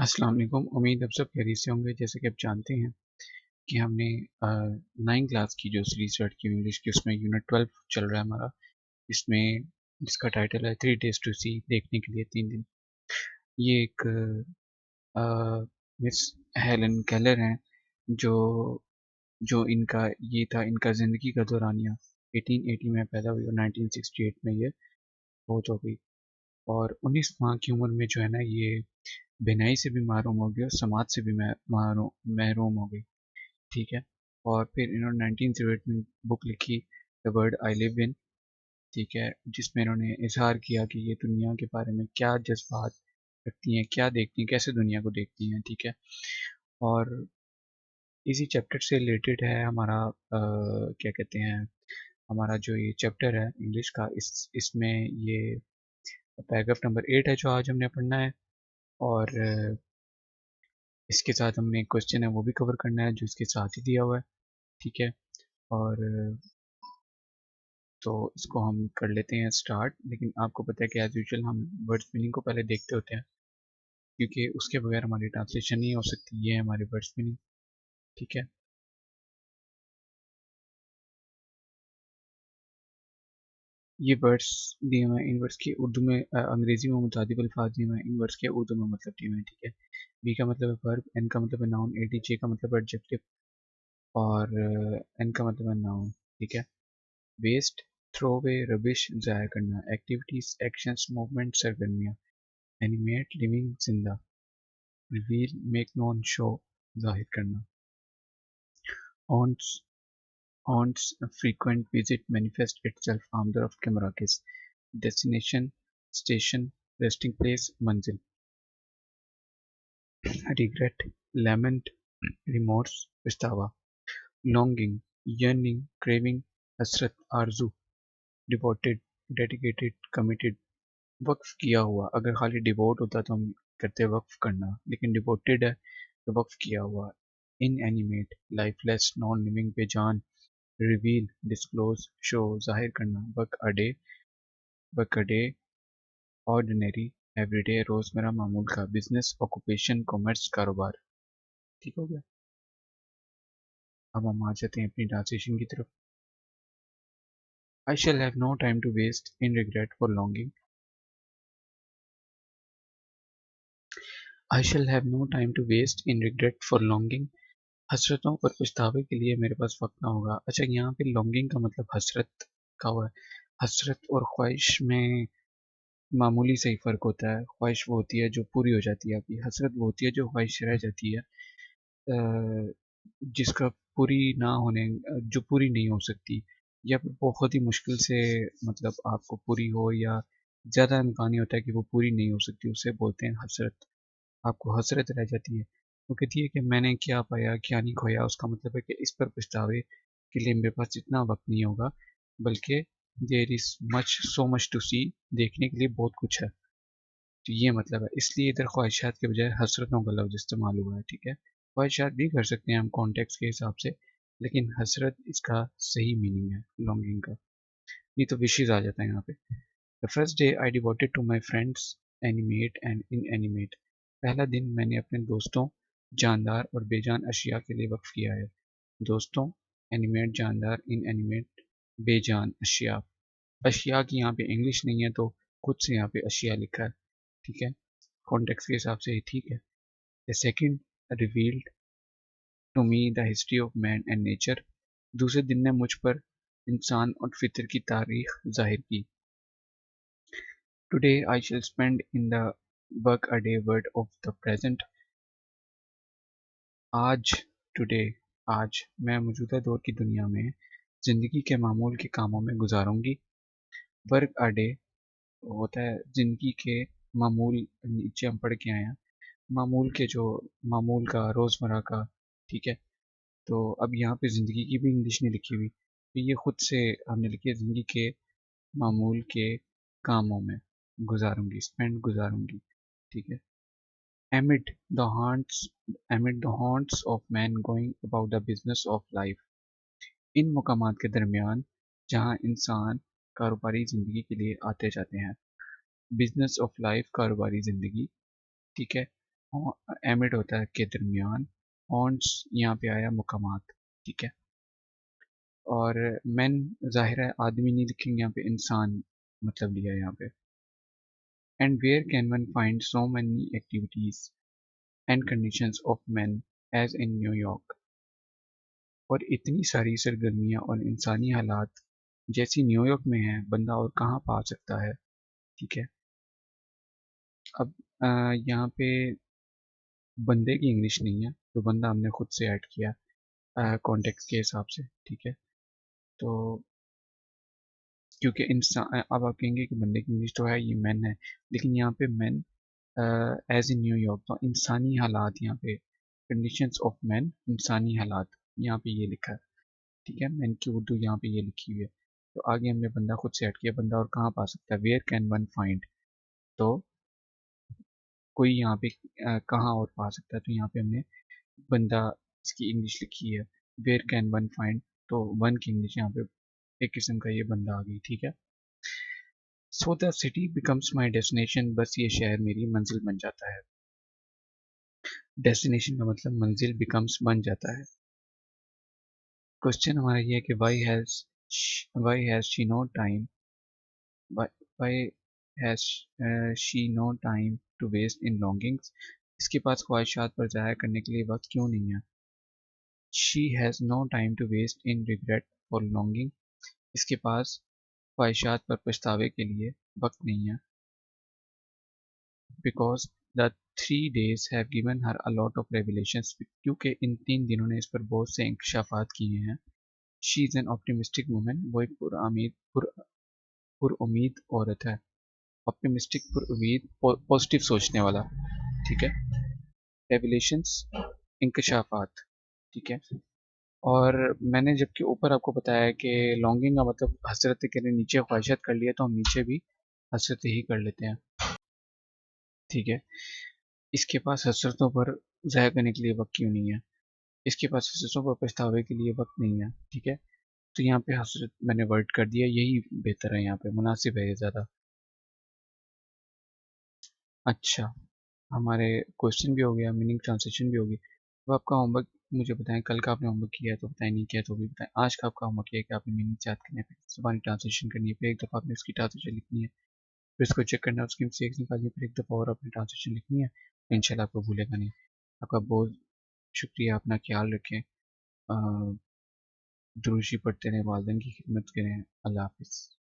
अस्सलाम वालेकुम। उम्मीद आप सब खैरियत से होंगे। जैसे कि आप जानते हैं कि हमने 9 क्लास की जो सीरीज स्टार्ट की इंग्लिश की, उसमें यूनिट 12 चल रहा है हमारा। इसमें जिसका टाइटल है 3 डेज टू सी, देखने के लिए 3 दिन। ये एक मिस हेलन केलर हैं, जो जो इनका ये था, इनका ज़िंदगी का दौरानिया। 1880 में पैदा हुई और 1968 में ये फौत हो गई। और 19 माह की उम्र में जो है ना, ये बीनाई से भी महरूम हो गई और समाज से भी महरूम हो गई। ठीक है। और फिर इन्होंने 1978 में बुक लिखी, the world I live in. ठीक है, जिसमें इन्होंने इजहार किया कि ये दुनिया के बारे में क्या जज्बात रखती हैं, क्या देखती हैं, कैसे दुनिया को देखती हैं। ठीक है। और इसी चैप्टर से रिलेटेड है हमारा क्या कहते हैं, हमारा जो ये चैप्टर है इंग्लिश का, इसमें ये पैराग्राफ नंबर 8 है जो आज हमने पढ़ना है। और इसके साथ हमने एक क्वेश्चन है वो भी कवर करना है जो इसके साथ ही दिया हुआ है। ठीक है। और तो इसको हम कर लेते हैं स्टार्ट। लेकिन आपको पता है कि एज यूजुअल हम वर्ड्स मीनिंग को पहले देखते होते हैं, क्योंकि उसके बगैर हमारी ट्रांसलेशन नहीं हो सकती। ये है हमारे वर्ड्स मीनिंग। ठीक है। ये वर्ड्स दिए हुए हैं, इन वर्ड्स के उर्दू में अंग्रेजी में मुतादिब अल्फाज दिए हुए हैं, इन वर्ड्स के उर्दू में मतलब दिए हुए हैं। ठीक है। बी का मतलब है वर्ब, एन का मतलब है नाउन, ए डी जे का मतलब है एडजेक्टिव, और एन का मतलब है नाउन। ठीक है। वेस्ट, थ्रो अवे, रबिश, ज़ाया करना। एक्टिविटीज, एक्शंस, मूवमेंट, सरगर्मियाँ। एनिमेट, लिविंग, जिंदा। रिवील, मेक नोन, शो, जाहिर करना। ऑन्स, ऑन्स frequent visit manifest itself आमदरफ के मराकज़। डेस्टिनेशन, स्टेशन, रेस्टिंग प्लेस, मंजिल। रिग्रेट, lament, रिमोर्स, पछतावा। लॉन्गिंग, yearning, craving, हसरत, आरजू। डिवोटेड, डेडिकेटेड, कमिटेड, वक्फ किया हुआ। अगर खाली डिवोट होता तो हम कहते वक्फ करना, लेकिन डिवोटेड है तो वक्फ किया हुआ। इनएनिमेट, लाइफलेस, नॉन लिविंग, बेजान। रिवील, डिस्क्लोज, शो, जाहिर करना। Work a day, ordinary, everyday, रोजमर्रा, मामूल का। बिजनेस, ऑक्यूपेशन, कॉमर्स, कारोबार। ठीक हो गया। अब हम आ जाते हैं अपनी ट्रांसलेशन की तरफ। I shall have no time to waste in regret for longing. I shall have no time to waste in regret for longing. हसरतों पर पछतावे के लिए मेरे पास वक्त ना होगा। अच्छा, यहाँ पे लॉन्गिंग का मतलब हसरत का हुआ है। हसरत और ख्वाहिश में मामूली सा ही फ़र्क होता है। ख्वाहिश वो होती है जो पूरी हो जाती है आपकी, हसरत वो होती है जो ख्वाहिश रह जाती है, जिसका पूरी ना होने, जो पूरी नहीं हो सकती, या फिर बहुत ही मुश्किल से मतलब आपको पूरी हो, या ज़्यादा इम्कान ही होता है कि वो पूरी नहीं हो सकती, उसे बोलते हैं हसरत। आपको हसरत रह जाती है। वो कहती है कि मैंने क्या पाया क्या नहीं खोया। उसका मतलब है कि इस पर पछतावे के लिए मेरे पास इतना वक्त नहीं होगा, बल्कि there is much, so much to see, देखने के लिए बहुत कुछ है। तो ये मतलब है, इसलिए इधर ख्वाहिशात के बजाय हसरतों का लफ्ज़ इस्तेमाल हुआ है। ठीक है। ख्वाहिशात भी कर सकते हैं हम कॉन्टेक्स्ट के हिसाब से, लेकिन हसरत इसका सही मीनिंग है लॉन्गिंग का। नहीं तो विशेज़ आ जाता है यहाँ पे। The first day I devoted to my friends, animate and inanimate. पहला दिन मैंने अपने दोस्तों, जानदार और बेजान अशिया के लिए वक्फ किया है। दोस्तों, एनिमेट, जानदार, इनएनिमेट, बेजान अशिया। अशिया की यहाँ पे इंग्लिश नहीं है, तो खुद से यहाँ पे अशिया लिखा है। ठीक है। कॉन्टेक्स्ट के हिसाब से ये ठीक है। The second revealed to me the history of man and nature. दूसरे दिन ने मुझ पर इंसान और फितर की तारीख जाहिर की। Today I shall spend in the workaday world of the present. आज, टुडे, आज मैं मौजूदा दौर की दुनिया में ज़िंदगी के मामूल के कामों में गुजारूंगी। वर्क अ डे होता है ज़िंदगी के मामूल, नीचे हम पढ़ के आए हैं मामूल के, जो मामूल का, रोज़मर्रा का। ठीक है। तो अब यहाँ पे ज़िंदगी की भी इंग्लिश नहीं लिखी हुई, तो ये खुद से हमने लिखी है, ज़िंदगी के मामूल के कामों में गुजारूंगी, स्पेंड गुजारूंगी। ठीक है। amid the haunts amid the haunts of men going about the business of life। इन मुकामात के दरमियान जहाँ इंसान कारोबारी ज़िंदगी के लिए आते जाते हैं। बिजनेस ऑफ लाइफ, कारोबारी ज़िंदगी। ठीक है। एमिड होता है के दरमियान, ऑन्स यहाँ पे आया मुकामात, ठीक है। और मैन ज़ाहिर है आदमी नहीं लिखेंगे यहाँ पे, इंसान मतलब लिया है यहाँ पे। And where can one find so many activities and conditions of man as in New York. और इतनी सारी सरगर्मियाँ और इंसानी हालात जैसी न्यूयॉर्क में है, बंदा और कहाँ पा सकता है, ठीक है। अब यहाँ पे बंदे की इंग्लिश नहीं है, तो बंदा हमने खुद से ऐड किया कॉन्टेक्स्ट के हिसाब से, ठीक है। तो क्योंकि इंसान, अब आप कहेंगे कि बंदे की इंग्लिश तो है, ये मैन है, लेकिन यहाँ पे मैन एज इन न्यूयॉर्क, तो इंसानी हालात यहाँ पे, कंडीशंस ऑफ मैन, इंसानी हालात, यहाँ पे ये लिखा है, ठीक है। मैन की उर्दू यहाँ पे ये लिखी हुई है। तो आगे हमने बंदा खुद से ऐड किया, बंदा और कहाँ पा सकता है, वेयर कैन वन फाइंड, तो कोई यहाँ पे कहाँ और पा सकता है, तो यहाँ पे हमने बंदा, इसकी इंग्लिश लिखी है, वेयर कैन वन फाइंड, तो वन की इंग्लिश यहाँ पे एक किस्म का ये बंदा आ गई, ठीक है। So the city becomes my destination, बस ये शहर मेरी मंजिल बन जाता है। डेस्टिनेशन का मतलब मंजिल, बिकम्स बन जाता है। क्वेश्चन हमारा ये है कि why has she no time, why has she no time to waste in longings, इसके पास ख्वाहिशात पर ज़ाया करने के लिए वक्त क्यों नहीं है। She has no time to waste in regret for longing, इसके पास ख्वाहिशात पर पछतावे के लिए वक्त नहीं है। Because the 3 days have given her a lot of revelations, क्योंकि इन 3 दिनों ने इस पर बहुत से इंकशाफात किए हैं। She is an optimistic woman, वो एक पुर उम्मीद औरत है। ऑप्टिमिस्टिक, पुर उम्मीद, पॉजिटिव सोचने वाला, ठीक है। रेवलेशंस, इंकशाफात, ठीक है। और मैंने जबकि ऊपर आपको बताया कि लॉन्गिंग का मतलब हसरत के लिए नीचे ख्वाहिशात कर लिया, तो हम नीचे भी हसरत ही कर लेते हैं, ठीक है। इसके पास हसरतों पर ज़ाया करने के लिए वक्त क्यों नहीं है, इसके पास हसरतों पर पछतावे के लिए वक्त नहीं है, ठीक है। तो यहाँ पे हसरत मैंने वर्ड कर दिया, यही बेहतर है, यहाँ पे मुनासिब है ये ज़्यादा। अच्छा, हमारे क्वेश्चन भी हो गया, मीनिंग ट्रांसलेशन भी होगी। अब आपका होमवर्क मुझे बताएं, कल का आपने होमवर्क किया है तो बताएं, नहीं किया तो भी बताएं। आज का आपका होमवर्क है कि आपने मीनिंग याद करनी है, फिर सुबह ट्रांसलेशन करनी है, फिर एक दफ़ा आपने उसकी ट्रांसलेशन लिखनी है, फिर उसको चेक करना है, उसकी मिस्टेक्स निकालनी है, फिर एक दफ़ा और अपनी ट्रांसलेशन लिखनी है, तो इंशाल्लाह आपको भूलेगा नहीं। आपका बहुत शुक्रिया, अपना ख्याल रखें, दुरूशी पढ़ते रहें, वालिदैन की खिदमत करें। अल्लाह हाफिज़।